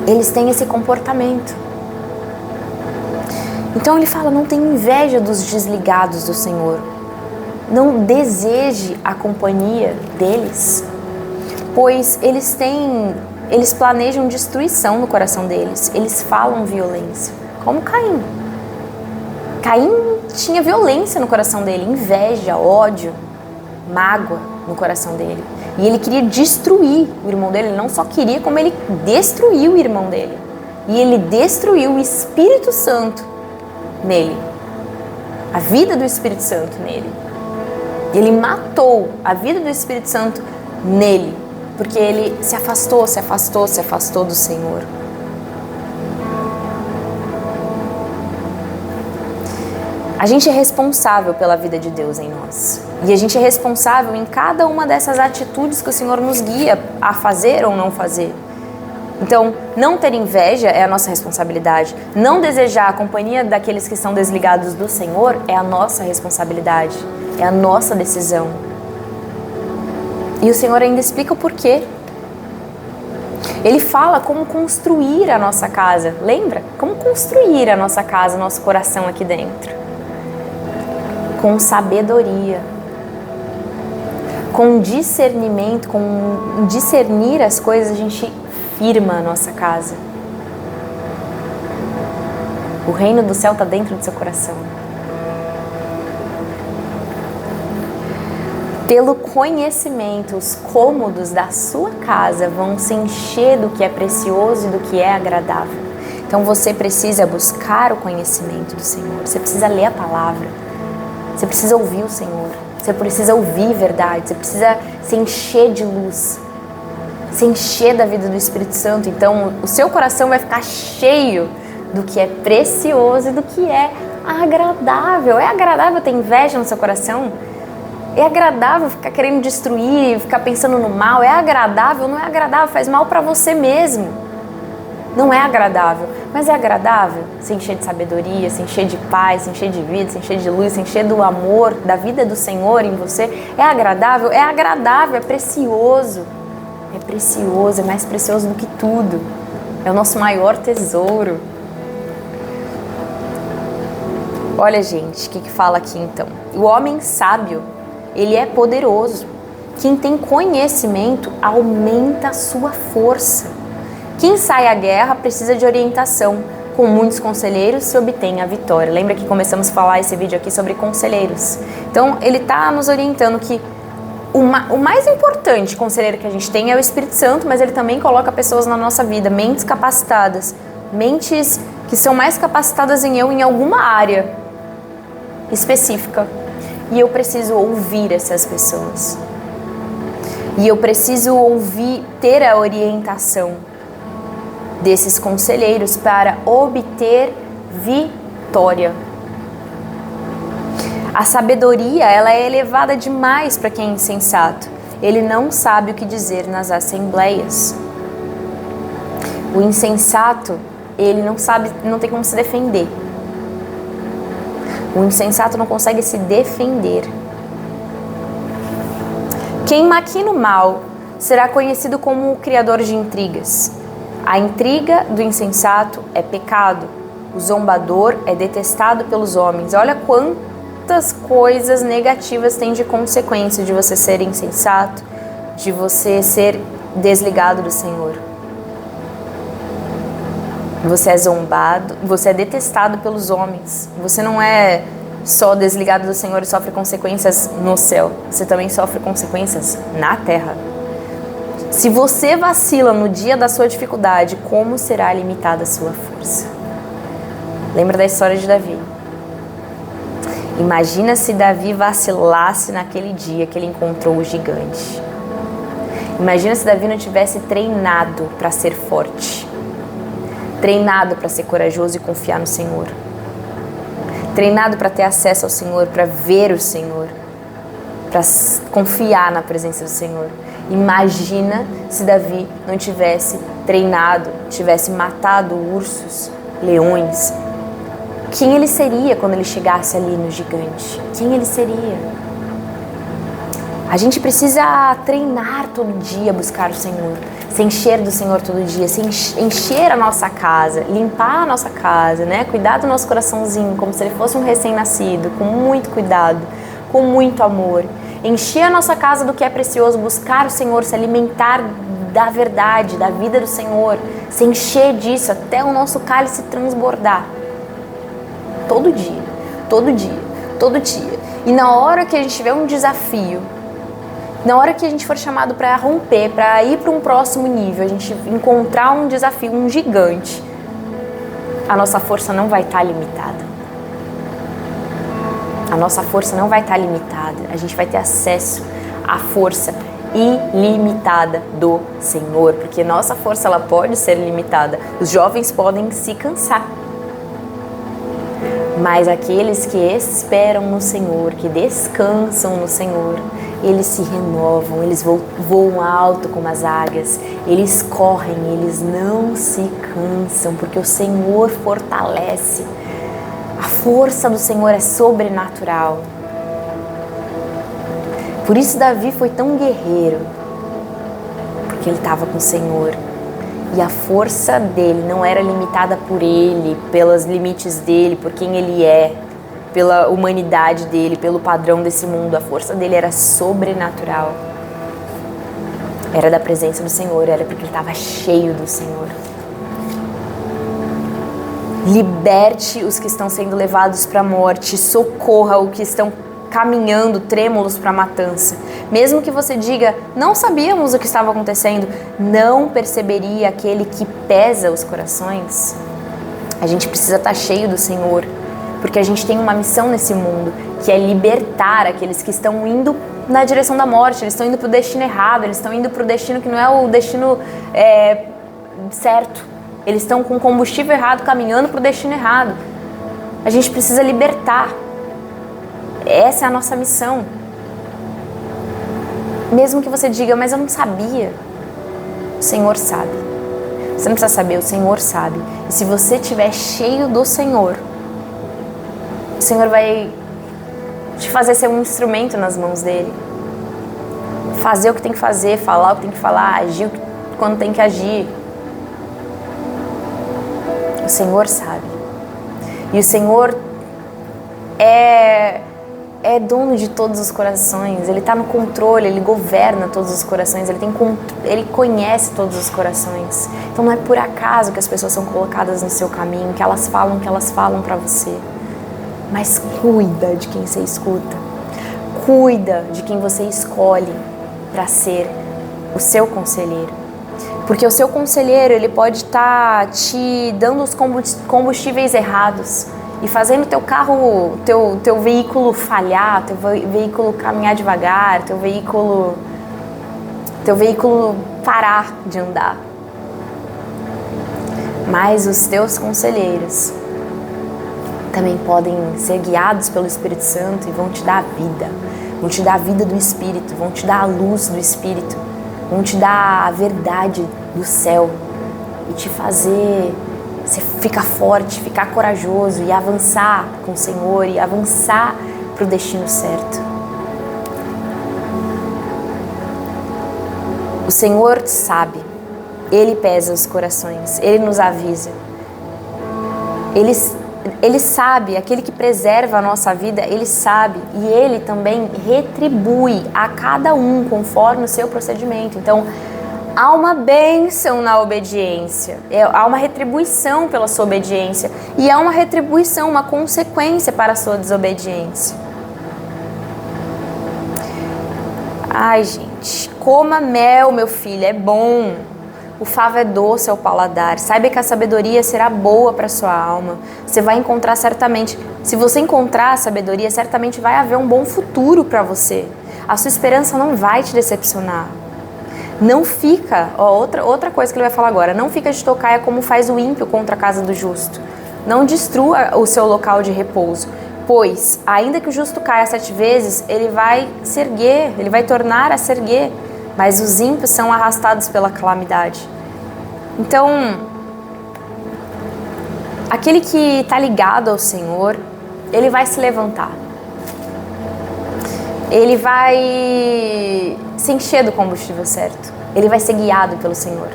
eles têm esse comportamento. Então ele fala, não tenha inveja dos desligados do Senhor. Não deseje a companhia deles, pois eles planejam destruição no coração deles. Eles falam violência, como Caim. Caim tinha violência no coração dele, inveja, ódio, mágoa no coração dele. E ele queria destruir o irmão dele. Ele não só queria, como ele destruiu o irmão dele. E ele destruiu o Espírito Santo nele, a vida do Espírito Santo nele. Ele matou a vida do Espírito Santo nele, porque ele se afastou do Senhor. A gente é responsável pela vida de Deus em nós. E a gente é responsável em cada uma dessas atitudes que o Senhor nos guia a fazer ou não fazer. Então, não ter inveja é a nossa responsabilidade. Não desejar a companhia daqueles que estão desligados do Senhor é a nossa responsabilidade. É a nossa decisão. E o Senhor ainda explica o porquê. Ele fala como construir a nossa casa. Lembra? Como construir a nossa casa, nosso coração aqui dentro. Com sabedoria. Com discernimento, com discernir as coisas, a gente firma a nossa casa. O reino do céu está dentro do seu coração. Pelo conhecimento, os cômodos da sua casa vão se encher do que é precioso e do que é agradável. Então você precisa buscar o conhecimento do Senhor. Você precisa ler a palavra. Você precisa ouvir o Senhor. Você precisa ouvir verdade. Você precisa se encher de luz. Se encher da vida do Espírito Santo. Então o seu coração vai ficar cheio do que é precioso e do que é agradável. É agradável ter inveja no seu coração? É agradável ficar querendo destruir, ficar pensando no mal? É agradável? Não é agradável, faz mal para você mesmo. Não é agradável, mas é agradável se encher de sabedoria, se encher de paz, se encher de vida, se encher de luz, se encher do amor, da vida do Senhor em você. É agradável, é precioso. É precioso, é mais precioso do que tudo. É o nosso maior tesouro. Olha, gente, o que fala aqui então? O homem sábio, ele é poderoso. Quem tem conhecimento aumenta a sua força. Quem sai à guerra precisa de orientação. Com muitos conselheiros se obtém a vitória. Lembra que começamos a falar esse vídeo aqui sobre conselheiros? Então, ele está nos orientando que o mais importante conselheiro que a gente tem é o Espírito Santo, mas ele também coloca pessoas na nossa vida, mentes capacitadas, mentes que são mais capacitadas em alguma área específica. E eu preciso ouvir essas pessoas. E eu preciso ter a orientação desses conselheiros para obter vitória. A sabedoria, ela é elevada demais para quem é insensato. Ele não sabe o que dizer nas assembleias. O insensato, ele não sabe, não tem como se defender. O insensato não consegue se defender. Quem maquina o mal será conhecido como o criador de intrigas. A intriga do insensato é pecado. O zombador é detestado pelos homens. Olha quantas coisas negativas tem de consequência de você ser insensato, de você ser desligado do Senhor. Você é zombado, você é detestado pelos homens. Você não é só desligado do Senhor e sofre consequências no céu. Você também sofre consequências na terra. Se você vacila no dia da sua dificuldade, como será limitada a sua força? Lembra da história de Davi? Imagina se Davi vacilasse naquele dia que ele encontrou o gigante. Imagina se Davi não tivesse treinado para ser forte. Treinado para ser corajoso e confiar no Senhor. Treinado para ter acesso ao Senhor, para ver o Senhor, para confiar na presença do Senhor. Imagina se Davi não tivesse treinado, tivesse matado ursos, leões. Quem ele seria quando ele chegasse ali no gigante? Quem ele seria? A gente precisa treinar todo dia, buscar o Senhor, se encher do Senhor todo dia, se encher a nossa casa, limpar a nossa casa, né? Cuidar do nosso coraçãozinho como se ele fosse um recém-nascido, com muito cuidado, com muito amor. Encher a nossa casa do que é precioso, buscar o Senhor, se alimentar da verdade, da vida do Senhor, se encher disso até o nosso cálice transbordar. Todo dia, todo dia, todo dia. E na hora que a gente tiver um desafio, na hora que a gente for chamado para romper, para ir para um próximo nível, a gente encontrar um desafio, um gigante, a nossa força não vai estar limitada. A nossa força não vai estar limitada. A gente vai ter acesso à força ilimitada do Senhor, porque nossa força ela pode ser limitada. Os jovens podem se cansar. Mas aqueles que esperam no Senhor, que descansam no Senhor, eles se renovam, eles voam alto como as águias, eles correm, eles não se cansam, porque o Senhor fortalece. A força do Senhor é sobrenatural. Por isso Davi foi tão guerreiro, porque ele estava com o Senhor. E a força dele não era limitada por ele, pelos limites dele, por quem ele é, pela humanidade dele, pelo padrão desse mundo. A força dele era sobrenatural. Era da presença do Senhor, era porque ele estava cheio do Senhor. Liberte os que estão sendo levados para a morte, socorra os que estão caminhando trêmulos para a matança. Mesmo que você diga, não sabíamos o que estava acontecendo, não perceberia aquele que pesa os corações? A gente precisa estar cheio do Senhor, porque a gente tem uma missão nesse mundo, que é libertar aqueles que estão indo na direção da morte, eles estão indo para o destino errado, eles estão indo para o destino que não é o destino certo. Eles estão com combustível errado, caminhando para o destino errado. A gente precisa libertar. Essa é a nossa missão. Mesmo que você diga, mas eu não sabia. O Senhor sabe. Você não precisa saber, o Senhor sabe. E se você estiver cheio do Senhor, o Senhor vai te fazer ser um instrumento nas mãos dele. Fazer o que tem que fazer, falar o que tem que falar, agir quando tem que agir. O Senhor sabe. E o Senhor é dono de todos os corações. Ele está no controle, ele governa todos os corações, ele conhece todos os corações. Então não é por acaso que as pessoas são colocadas no seu caminho, que elas falam para você. Mas cuida de quem você escuta. Cuida de quem você escolhe para ser o seu conselheiro. Porque o seu conselheiro, ele pode estar te dando os combustíveis errados e fazendo teu carro, teu veículo falhar, teu veículo caminhar devagar, teu veículo parar de andar. Mas os teus conselheiros, também podem ser guiados pelo Espírito Santo e vão te dar a vida. Vão te dar a vida do Espírito, vão te dar a luz do Espírito, vão te dar a verdade do céu e te fazer você ficar forte, ficar corajoso e avançar com o Senhor e avançar para o destino certo. O Senhor sabe, Ele pesa os corações, Ele nos avisa. Ele sabe, aquele que preserva a nossa vida, Ele sabe. E Ele também retribui a cada um conforme o seu procedimento. Então, há uma bênção na obediência, há uma retribuição pela sua obediência. E há uma retribuição, uma consequência para a sua desobediência. Ai, gente, coma mel, meu filho, é bom. O favo é doce ao paladar. Saiba que a sabedoria será boa para sua alma. Você vai encontrar certamente. Se você encontrar a sabedoria, certamente vai haver um bom futuro para você. A sua esperança não vai te decepcionar. Não fica, outra coisa que ele vai falar agora, não fica de tocaia como faz o ímpio contra a casa do justo. Não destrua o seu local de repouso, pois, ainda que o justo caia 7 vezes, ele vai se erguer, ele vai tornar a se erguer, mas os ímpios são arrastados pela calamidade. Então, aquele que está ligado ao Senhor, ele vai se levantar. Ele vai se encher do combustível certo. Ele vai ser guiado pelo Senhor.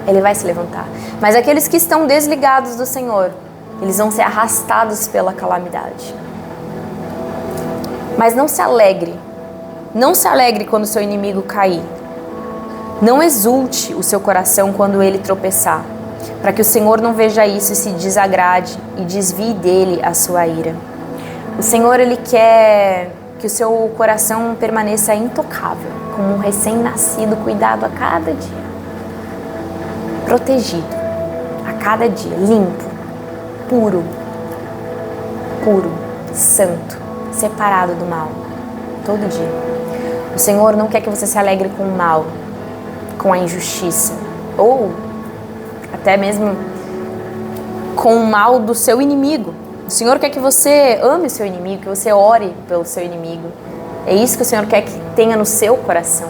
Ele vai se levantar. Mas aqueles que estão desligados do Senhor, eles vão ser arrastados pela calamidade. Mas não se alegre. Não se alegre quando o seu inimigo cair. Não exulte o seu coração quando ele tropeçar, para que o Senhor não veja isso e se desagrade e desvie dele a sua ira. O Senhor, Ele quer que o seu coração permaneça intocável, como um recém-nascido, cuidado a cada dia, protegido a cada dia, limpo, puro, santo, separado do mal, todo dia. O Senhor não quer que você se alegre com o mal, com a injustiça, ou até mesmo com o mal do seu inimigo. O Senhor quer que você ame o seu inimigo, que você ore pelo seu inimigo. É isso que o Senhor quer que tenha no seu coração.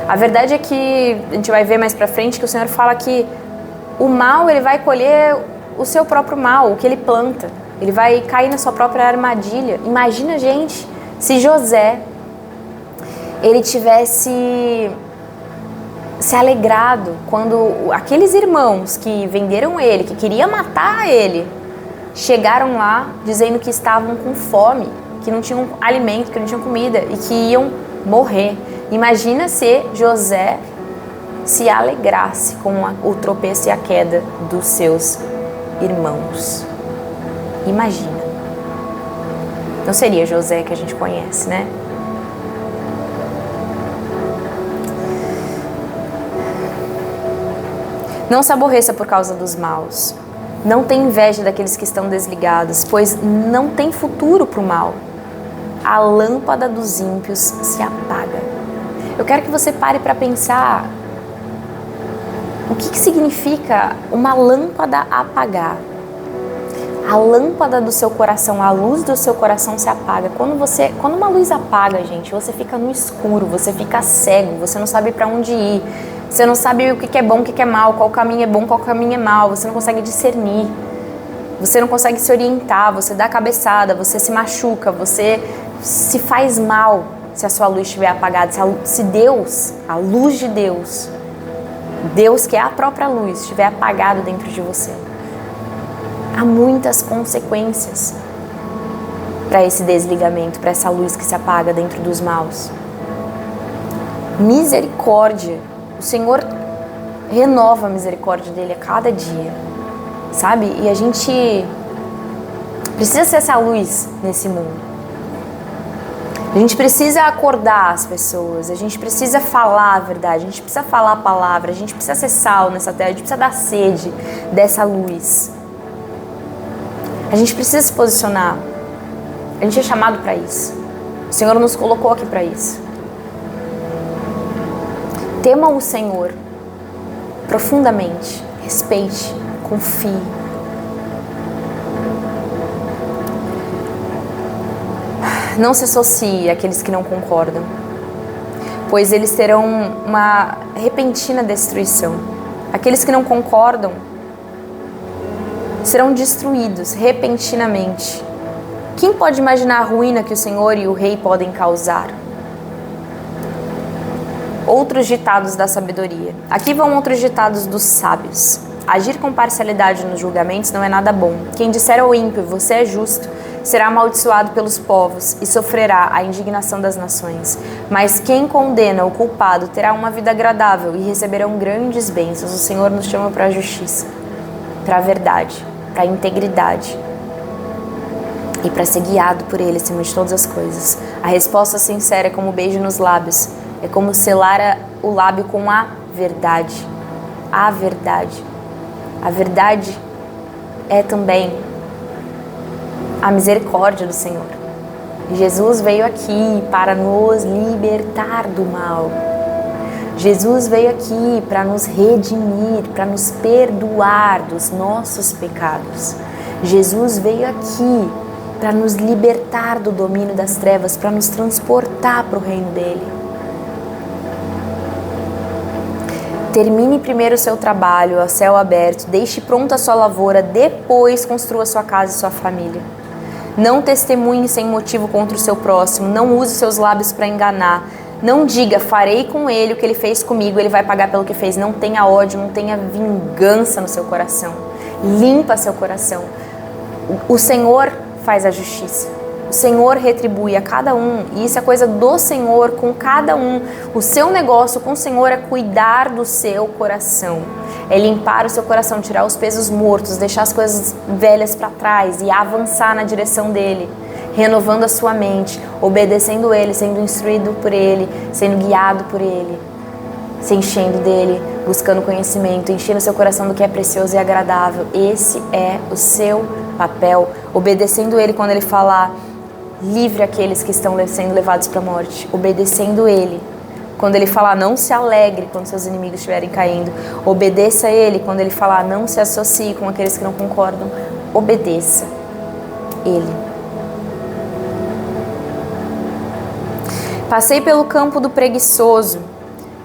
A verdade é que, a gente vai ver mais pra frente, que o Senhor fala que o mal, ele vai colher o seu próprio mal, o que ele planta. Ele vai cair na sua própria armadilha. Imagina, gente, se José, ele tivesse se alegrado quando aqueles irmãos que venderam ele, que queriam matar ele, chegaram lá dizendo que estavam com fome, que não tinham alimento, que não tinham comida e que iam morrer. Imagina se José se alegrasse com o tropeço e a queda dos seus irmãos. Imagina. Não seria José que a gente conhece, né? Não se aborreça por causa dos maus. Não tenha inveja daqueles que estão desligados, pois não tem futuro para o mal. A lâmpada dos ímpios se apaga. Eu quero que você pare para pensar o que significa uma lâmpada apagar. A lâmpada do seu coração, a luz do seu coração se apaga. Quando uma luz apaga, gente, você fica no escuro, você fica cego, você não sabe para onde ir. Você não sabe o que é bom, o que é mal, qual caminho é bom, qual caminho é mal. Você não consegue discernir. Você não consegue se orientar, você dá cabeçada, você se machuca, você se faz mal se a sua luz estiver apagada. Se Deus, a luz de Deus, Deus que é a própria luz, estiver apagado dentro de você. Há muitas consequências para esse desligamento, para essa luz que se apaga dentro dos maus. Misericórdia. O Senhor renova a misericórdia dele a cada dia, sabe? E a gente precisa ser essa luz nesse mundo. A gente precisa acordar as pessoas, a gente precisa falar a verdade, a gente precisa falar a palavra, a gente precisa ser sal nessa terra, a gente precisa dar sede dessa luz. A gente precisa se posicionar. A gente é chamado para isso. O Senhor nos colocou aqui para isso. Tema o Senhor profundamente, respeite, confie. Não se associe àqueles que não concordam, pois eles terão uma repentina destruição. Aqueles que não concordam serão destruídos repentinamente. Quem pode imaginar a ruína que o Senhor e o Rei podem causar? Outros ditados da sabedoria. Aqui vão outros ditados dos sábios. Agir com parcialidade nos julgamentos não é nada bom. Quem disser ao ímpio, você é justo, será amaldiçoado pelos povos e sofrerá a indignação das nações. Mas quem condena o culpado terá uma vida agradável e receberão grandes bênçãos. O Senhor nos chama para a justiça, para a verdade, para a integridade e para ser guiado por Ele acima de todas as coisas. A resposta sincera é como um beijo nos lábios, é como selar o lábio com a verdade. A verdade. A verdade é também a misericórdia do Senhor. Jesus veio aqui para nos libertar do mal. Jesus veio aqui para nos redimir, para nos perdoar dos nossos pecados. Jesus veio aqui para nos libertar do domínio das trevas, para nos transportar para o reino dele. Termine primeiro o seu trabalho a céu aberto, deixe pronta a sua lavoura, depois construa sua casa e sua família. Não testemunhe sem motivo contra o seu próximo, não use seus lábios para enganar. Não diga, farei com ele o que ele fez comigo, ele vai pagar pelo que fez. Não tenha ódio, não tenha vingança no seu coração. Limpa seu coração. O Senhor faz a justiça. O Senhor retribui a cada um, e isso é coisa do Senhor com cada um. O seu negócio com o Senhor é cuidar do seu coração, é limpar o seu coração, tirar os pesos mortos, deixar as coisas velhas para trás e avançar na direção dele, renovando a sua mente, obedecendo ele, sendo instruído por ele, sendo guiado por ele, se enchendo dele, buscando conhecimento, enchendo seu coração do que é precioso e agradável. Esse é o seu papel, obedecendo ele quando ele falar: livre aqueles que estão sendo levados para a morte, obedecendo ele. Quando ele falar, não se alegre quando seus inimigos estiverem caindo, obedeça a ele. Quando ele falar, não se associe com aqueles que não concordam, obedeça ele. Passei pelo campo do preguiçoso,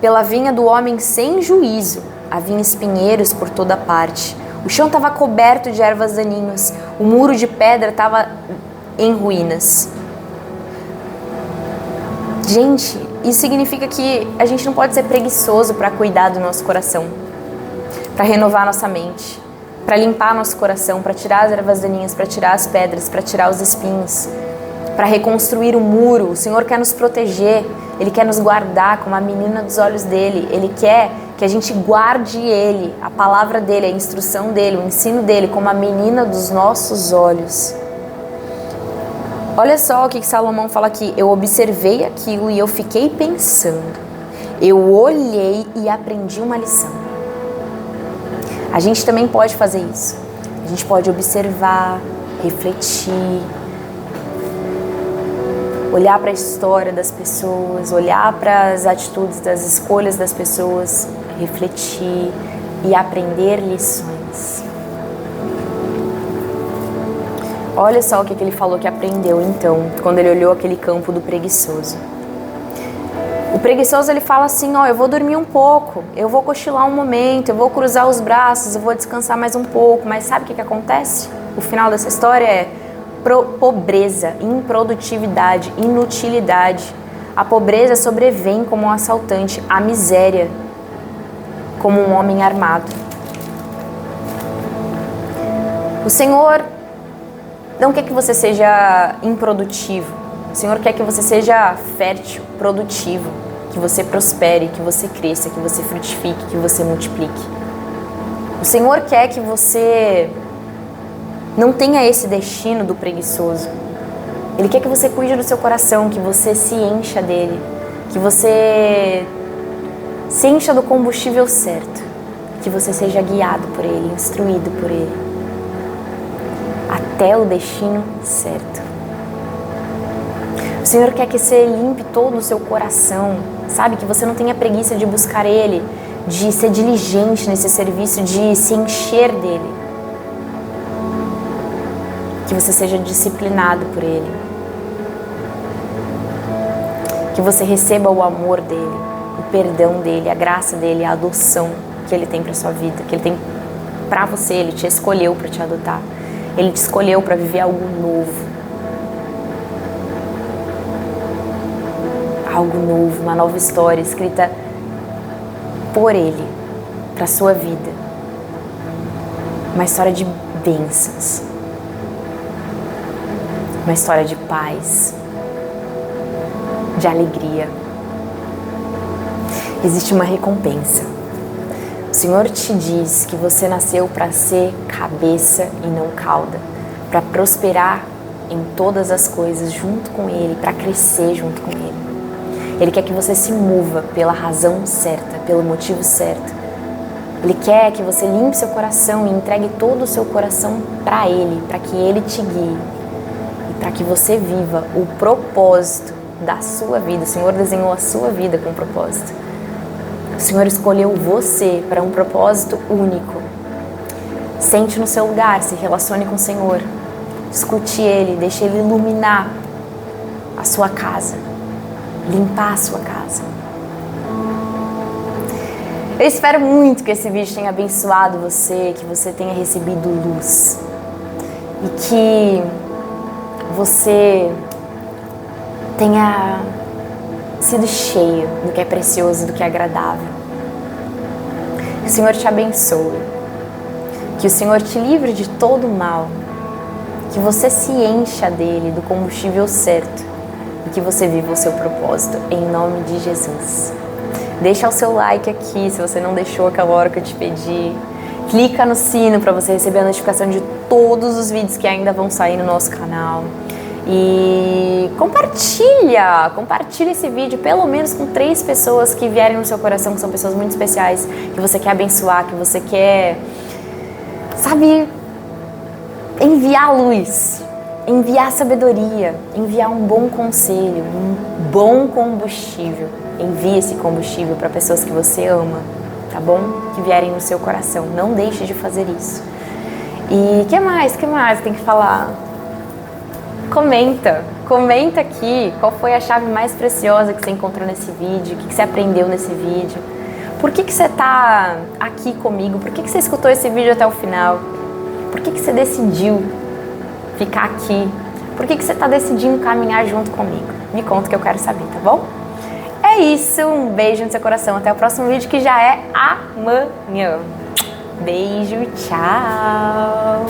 pela vinha do homem sem juízo. Havia espinheiros por toda parte. O chão estava coberto de ervas daninhas. O muro de pedra estava em ruínas. Gente, isso significa que a gente não pode ser preguiçoso para cuidar do nosso coração, para renovar nossa mente, para limpar nosso coração, para tirar as ervas daninhas, para tirar as pedras, para tirar os espinhos, para reconstruir o muro. O Senhor quer nos proteger, Ele quer nos guardar como a menina dos olhos dele. Ele quer que a gente guarde Ele, a palavra dele, a instrução dele, o ensino dele, como a menina dos nossos olhos. Olha só o que Salomão fala aqui. Eu observei aquilo e eu fiquei pensando. Eu olhei e aprendi uma lição. A gente também pode fazer isso. A gente pode observar, refletir, olhar para a história das pessoas, olhar para as atitudes, das escolhas das pessoas, refletir e aprender lições. Olha só o que ele falou que aprendeu então, quando ele olhou aquele campo do preguiçoso. O preguiçoso, ele fala assim, ó, eu vou dormir um pouco, eu vou cochilar um momento, eu vou cruzar os braços, eu vou descansar mais um pouco. Mas sabe o que acontece? O final dessa história é pobreza, improdutividade, inutilidade. A pobreza sobrevém como um assaltante, a miséria como um homem armado. O Senhor não quer que você seja improdutivo. O Senhor quer que você seja fértil, produtivo, que você prospere, que você cresça, que você frutifique, que você multiplique. O Senhor quer que você não tenha esse destino do preguiçoso. Ele quer que você cuide do seu coração, que você se encha dele, que você se encha do combustível certo, que você seja guiado por ele, instruído por ele, até o destino certo. O Senhor quer que você limpe todo o seu coração, sabe? Que você não tenha preguiça de buscar Ele, de ser diligente nesse serviço, de se encher dele. Que você seja disciplinado por Ele. Que você receba o amor dele, o perdão dele, a graça dele, a adoção que ele tem para sua vida, que ele tem para você. Ele te escolheu para te adotar. Ele te escolheu para viver algo novo. Algo novo, uma nova história escrita por ele, para sua vida. Uma história de bênçãos. Uma história de paz, de alegria. Existe uma recompensa. O Senhor te diz que você nasceu para ser cabeça e não cauda, para prosperar em todas as coisas junto com Ele, para crescer junto com Ele. Ele quer que você se mova pela razão certa, pelo motivo certo. Ele quer que você limpe seu coração e entregue todo o seu coração para Ele, para que Ele te guie e para que você viva o propósito da sua vida. O Senhor desenhou a sua vida com um propósito. O Senhor escolheu você para um propósito único. Sente no seu lugar, se relacione com o Senhor. Escute Ele, deixe Ele iluminar a sua casa, limpar a sua casa. Eu espero muito que esse vídeo tenha abençoado você, que você tenha recebido luz e que você tenha sido cheio do que é precioso, do que é agradável. Que o Senhor te abençoe, que o Senhor te livre de todo o mal, que você se encha dele, do combustível certo, e que você viva o seu propósito, em nome de Jesus. Deixa o seu like aqui, se você não deixou aquela hora que eu te pedi. Clica no sino para você receber a notificação de todos os vídeos que ainda vão sair no nosso canal. E compartilha esse vídeo pelo menos com 3 pessoas que vierem no seu coração, que são pessoas muito especiais, que você quer abençoar, que você quer, sabe, enviar luz, enviar sabedoria, enviar um bom conselho, um bom combustível. Envie esse combustível para pessoas que você ama, tá bom? Que vierem no seu coração. Não deixe de fazer isso. E que mais tem que falar? Comenta aqui qual foi a chave mais preciosa que você encontrou nesse vídeo, o que você aprendeu nesse vídeo. Por que você tá aqui comigo? Por que você escutou esse vídeo até o final? Por que você decidiu ficar aqui? Por que você tá decidindo caminhar junto comigo? Me conta que eu quero saber, tá bom? É isso, um beijo no seu coração. Até o próximo vídeo que já é amanhã. Beijo, tchau!